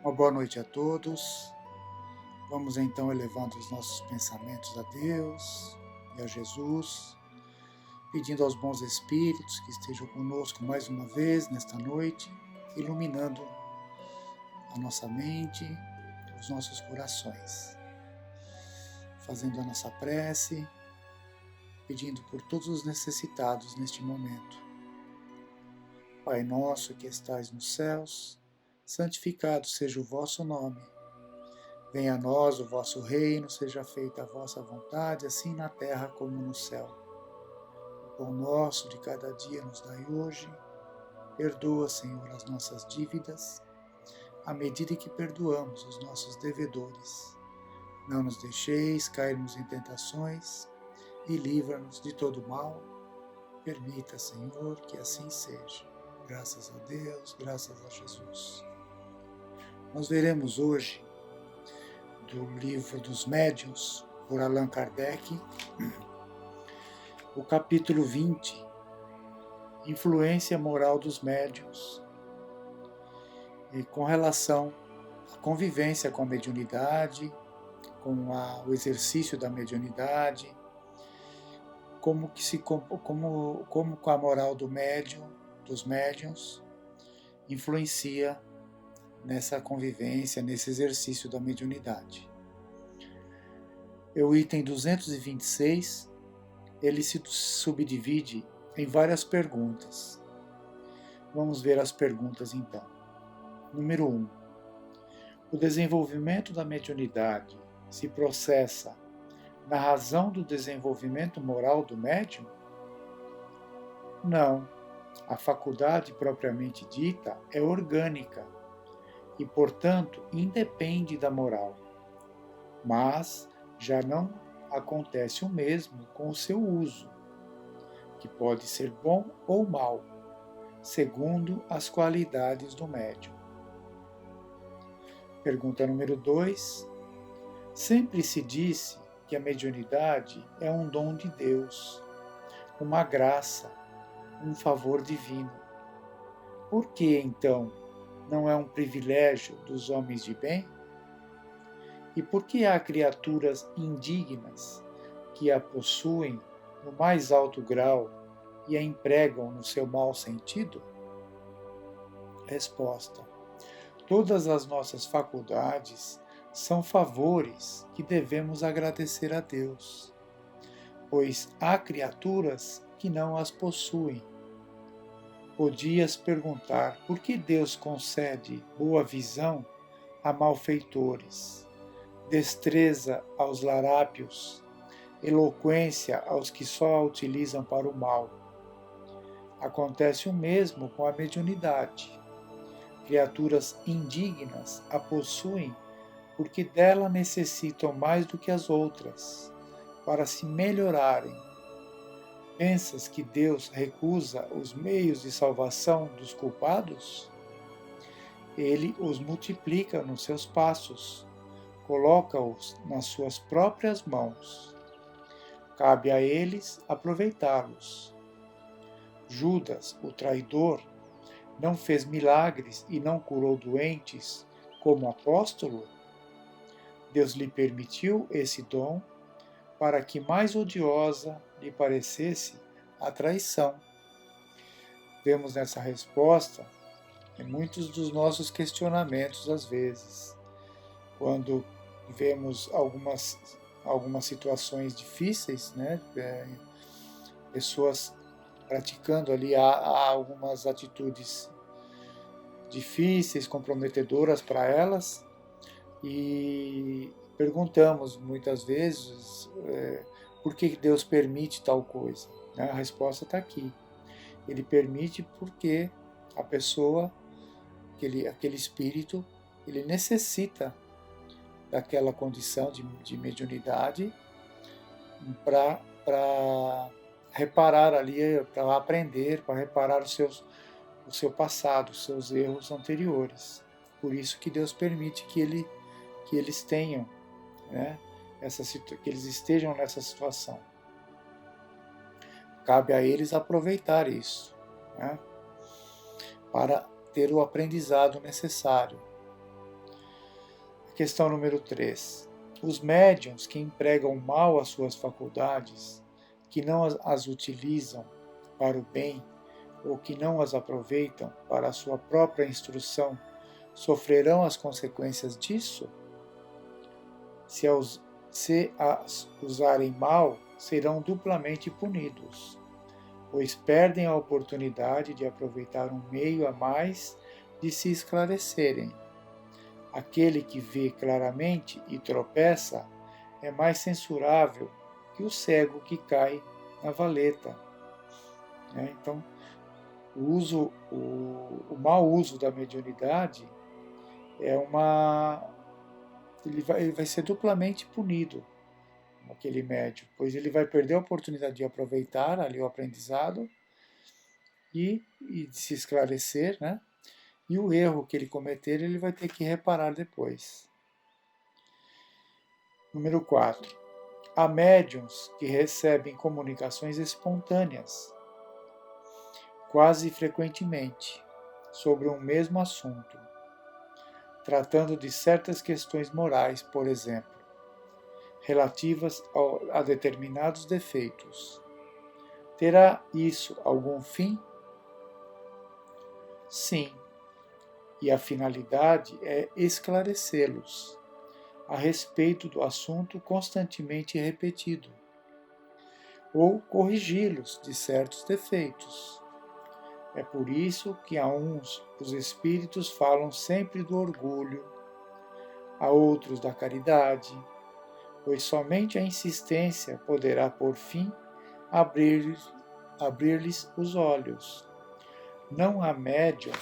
Uma boa noite a todos. Vamos então elevando os nossos pensamentos a Deus e a Jesus, pedindo aos bons espíritos que estejam conosco mais uma vez nesta noite, iluminando a nossa mente, os nossos corações, fazendo a nossa prece, pedindo por todos os necessitados neste momento. Pai nosso que estais nos céus, santificado seja o vosso nome. Venha a nós o vosso reino, seja feita a vossa vontade, assim na terra como no céu. O pão nosso de cada dia nos dai hoje. Perdoa, Senhor, as nossas dívidas, à medida que perdoamos os nossos devedores. Não nos deixeis cairmos em tentações e livra-nos de todo mal. Permita, Senhor, que assim seja. Graças a Deus, graças a Jesus. Nós veremos hoje do livro dos Médiuns, por Allan Kardec, o capítulo 20, Influência Moral dos Médiuns, e com relação à convivência com a mediunidade, com o exercício da mediunidade, como a moral do médium, dos médiuns, influencia nessa convivência, nesse exercício da mediunidade. O item 226, ele se subdivide em várias perguntas. Vamos ver as perguntas então. Número 1. O desenvolvimento da mediunidade se processa na razão do desenvolvimento moral do médium? Não. A faculdade propriamente dita é orgânica e, portanto, independe da moral. Mas já não acontece o mesmo com o seu uso, que pode ser bom ou mau, segundo as qualidades do médium. Pergunta número 2. Sempre se disse que a mediunidade é um dom de Deus, uma graça, um favor divino. Por que, então, não é um privilégio dos homens de bem? E por que há criaturas indignas que a possuem no mais alto grau e a empregam no seu mau sentido? Resposta: todas as nossas faculdades são favores que devemos agradecer a Deus, pois há criaturas que não as possuem. Podias perguntar por que Deus concede boa visão a malfeitores, destreza aos larápios, eloquência aos que só a utilizam para o mal. Acontece o mesmo com a mediunidade. Criaturas indignas a possuem porque dela necessitam mais do que as outras, para se melhorarem. Pensas que Deus recusa os meios de salvação dos culpados? Ele os multiplica nos seus passos, coloca-os nas suas próprias mãos. Cabe a eles aproveitá-los. Judas, o traidor, não fez milagres e não curou doentes como apóstolo? Deus lhe permitiu esse dom para que mais odiosa lhe parecesse a traição. Vemos nessa resposta muitos dos nossos questionamentos às vezes, quando vemos algumas situações difíceis, né? Pessoas praticando ali há algumas atitudes difíceis, comprometedoras para elas, e perguntamos muitas vezes por que Deus permite tal coisa. A resposta está aqui. Ele permite porque a pessoa, aquele espírito, ele necessita daquela condição de mediunidade para reparar ali, para aprender, para reparar o seu passado, os seus erros anteriores. Por isso que Deus permite que eles tenham, né, que eles estejam nessa situação. Cabe a eles aproveitar isso, né, para ter o aprendizado necessário. Questão número 3. Os médiuns que empregam mal as suas faculdades, que não as utilizam para o bem ou que não as aproveitam para a sua própria instrução, sofrerão as consequências disso? Se as usarem mal, serão duplamente punidos, pois perdem a oportunidade de aproveitar um meio a mais de se esclarecerem. Aquele que vê claramente e tropeça é mais censurável que o cego que cai na valeta. Então, o mau uso da mediunidade ele vai ser duplamente punido, aquele médium, pois ele vai perder a oportunidade de aproveitar ali o aprendizado e de se esclarecer, né? E o erro que ele cometer, ele vai ter que reparar depois. Número 4. Há médiuns que recebem comunicações espontâneas, quase frequentemente, sobre um mesmo assunto, tratando de certas questões morais, por exemplo, relativas a determinados defeitos. Terá isso algum fim? Sim, e a finalidade é esclarecê-los a respeito do assunto constantemente repetido, ou corrigi-los de certos defeitos. É por isso que a uns os espíritos falam sempre do orgulho, a outros da caridade, pois somente a insistência poderá, por fim, abrir-lhes os olhos. Não há médium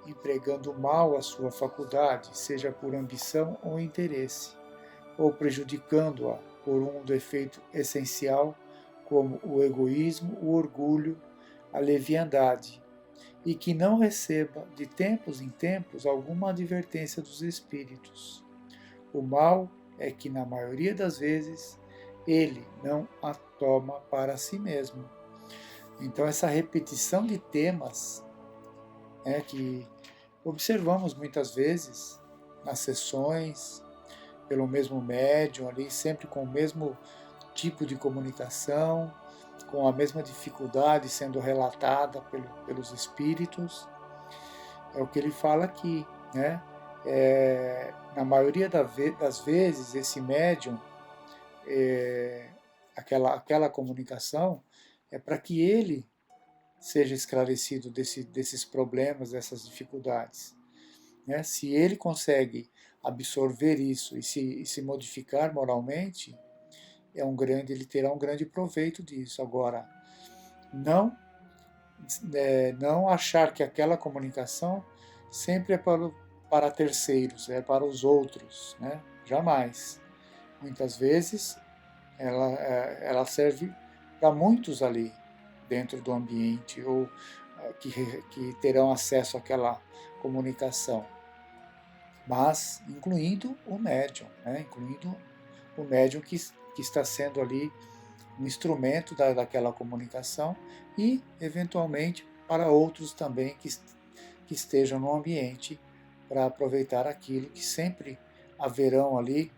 empregando mal a sua faculdade, seja por ambição ou interesse, ou prejudicando-a por um defeito essencial, como o egoísmo, o orgulho, a leviandade, e que não receba, de tempos em tempos, alguma advertência dos espíritos. O mal é que, na maioria das vezes, ele não a toma para si mesmo. Então, essa repetição de temas que observamos muitas vezes nas sessões, pelo mesmo médium ali, sempre com o mesmo tipo de comunicação, com a mesma dificuldade sendo relatada pelos espíritos, é o que ele fala aqui, né? Na maioria das vezes, esse médium, aquela comunicação, é para que ele seja esclarecido desses problemas, dessas dificuldades. Né? Se ele consegue absorver isso e se modificar moralmente, ele terá um grande proveito disso. Agora, não achar que aquela comunicação sempre é para terceiros, é para os outros, né? Jamais. Muitas vezes ela serve para muitos ali dentro do ambiente ou que terão acesso àquela comunicação, mas incluindo o médium, né? Incluindo o médium que está sendo ali um instrumento daquela comunicação e, eventualmente, para outros também que estejam no ambiente para aproveitar aquilo, que sempre haverão ali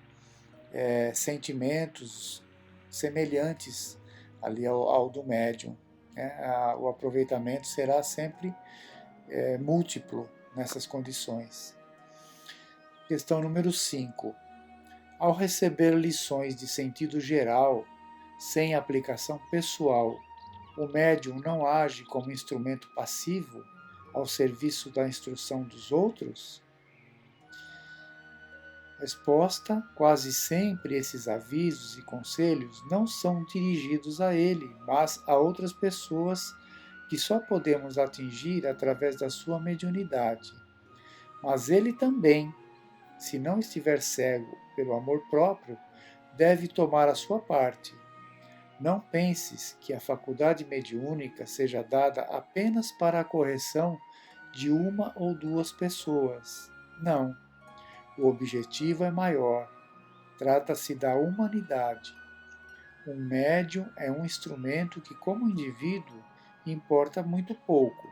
sentimentos semelhantes ali ao do médium. Né? O aproveitamento será sempre múltiplo nessas condições. Questão número 5. Ao receber lições de sentido geral, sem aplicação pessoal, o médium não age como instrumento passivo ao serviço da instrução dos outros? Resposta: quase sempre esses avisos e conselhos não são dirigidos a ele, mas a outras pessoas que só podemos atingir através da sua mediunidade. Mas ele também, se não estiver cego pelo amor próprio, deve tomar a sua parte. Não penses que a faculdade mediúnica seja dada apenas para a correção de uma ou duas pessoas. Não. O objetivo é maior. Trata-se da humanidade. Um médium é um instrumento que, como indivíduo, importa muito pouco.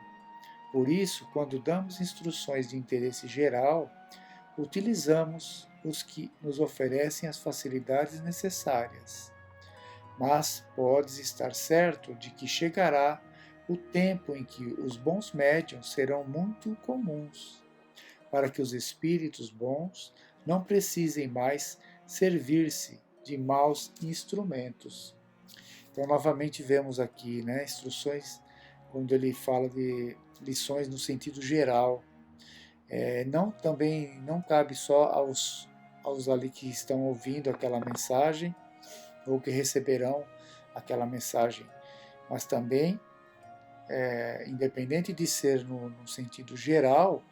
Por isso, quando damos instruções de interesse geral, utilizamos os que nos oferecem as facilidades necessárias. Mas podes estar certo de que chegará o tempo em que os bons médiuns serão muito comuns, para que os espíritos bons não precisem mais servir-se de maus instrumentos. Então, novamente vemos aqui, né, instruções, quando ele fala de lições no sentido geral. Também não cabe só aos ali que estão ouvindo aquela mensagem ou que receberão aquela mensagem, mas também, independente de ser no sentido geral,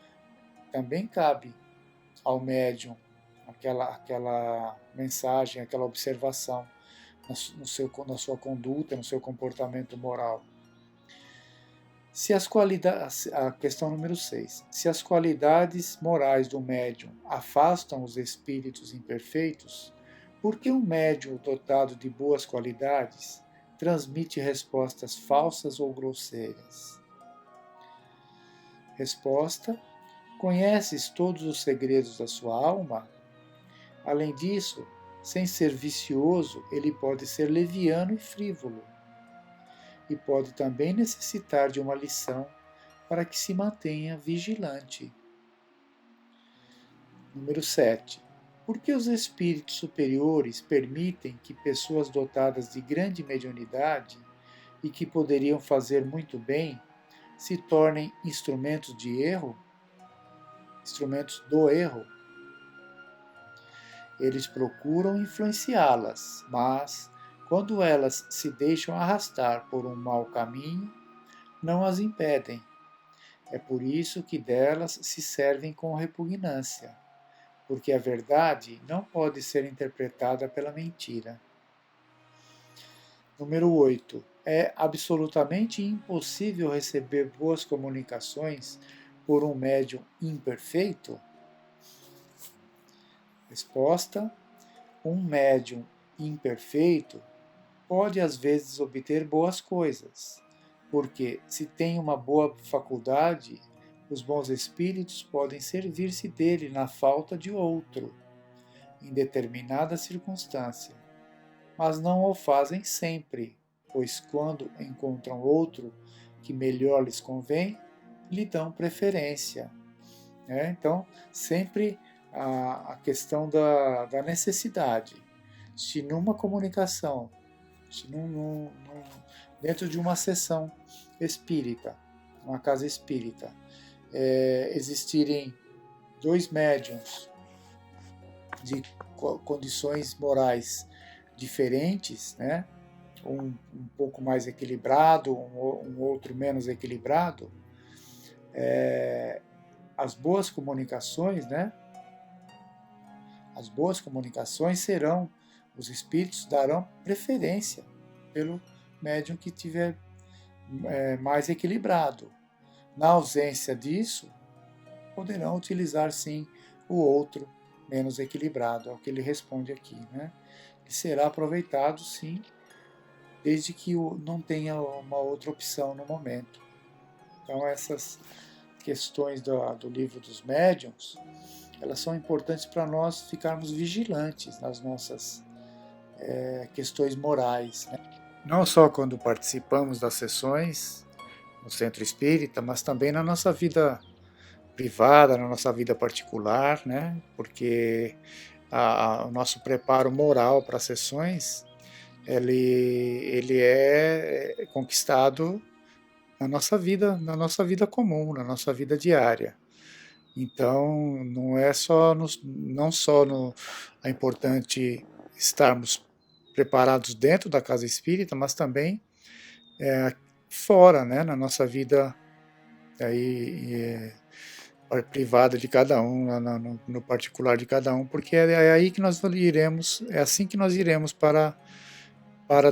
também cabe ao médium aquela mensagem, aquela observação na sua conduta, no seu comportamento moral. Se as qualidades, a questão número 6. Se as qualidades morais do médium afastam os espíritos imperfeitos, por que um médium dotado de boas qualidades transmite respostas falsas ou grosseiras? Resposta: conheces todos os segredos da sua alma? Além disso, sem ser vicioso, ele pode ser leviano e frívolo. E pode também necessitar de uma lição para que se mantenha vigilante. Número 7. Por que os espíritos superiores permitem que pessoas dotadas de grande mediunidade e que poderiam fazer muito bem se tornem instrumentos de erro? Instrumentos do erro? Eles procuram influenciá-las, mas quando elas se deixam arrastar por um mau caminho, não as impedem. É por isso que delas se servem com repugnância, porque a verdade não pode ser interpretada pela mentira. Número 8. É absolutamente impossível receber boas comunicações por um médium imperfeito? Resposta: um médium imperfeito pode às vezes obter boas coisas, porque se tem uma boa faculdade, os bons espíritos podem servir-se dele na falta de outro, em determinada circunstância, mas não o fazem sempre, pois quando encontram outro que melhor lhes convém, lhe dão preferência. Então, sempre a questão da necessidade. Se numa comunicação, dentro de uma sessão espírita, uma casa espírita, existirem dois médiuns de condições morais diferentes, né? Um pouco mais equilibrado, um outro menos equilibrado, as boas comunicações, né? As boas comunicações serão, os espíritos darão preferência pelo médium que tiver mais equilibrado. Na ausência disso, poderão utilizar sim o outro menos equilibrado, é o que ele responde aqui, né? Que será aproveitado sim, desde que não tenha uma outra opção no momento. Então essas questões do livro dos médiuns, elas são importantes para nós ficarmos vigilantes nas nossas questões morais, né? Não só quando participamos das sessões no centro espírita, mas também na nossa vida privada, na nossa vida particular, né? Porque o nosso preparo moral para as sessões, ele é conquistado na nossa vida comum, na nossa vida diária. Então, é importante estarmos preparados dentro da casa espírita, mas também fora, né, na nossa vida privada de cada um, no particular de cada um, porque é aí que nós iremos, é assim que nós iremos para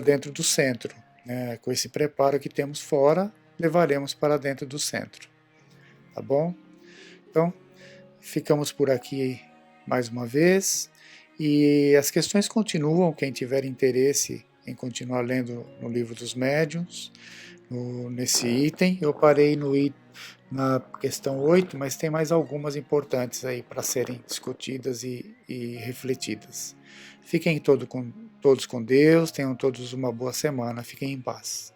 dentro do centro, né? Com esse preparo que temos fora, levaremos para dentro do centro, tá bom? Então, ficamos por aqui mais uma vez, e as questões continuam. Quem tiver interesse em continuar lendo no Livro dos Médiuns, nesse item. Eu parei na questão 8, mas tem mais algumas importantes aí para serem discutidas e refletidas. Fiquem todos com Deus, tenham todos uma boa semana, fiquem em paz.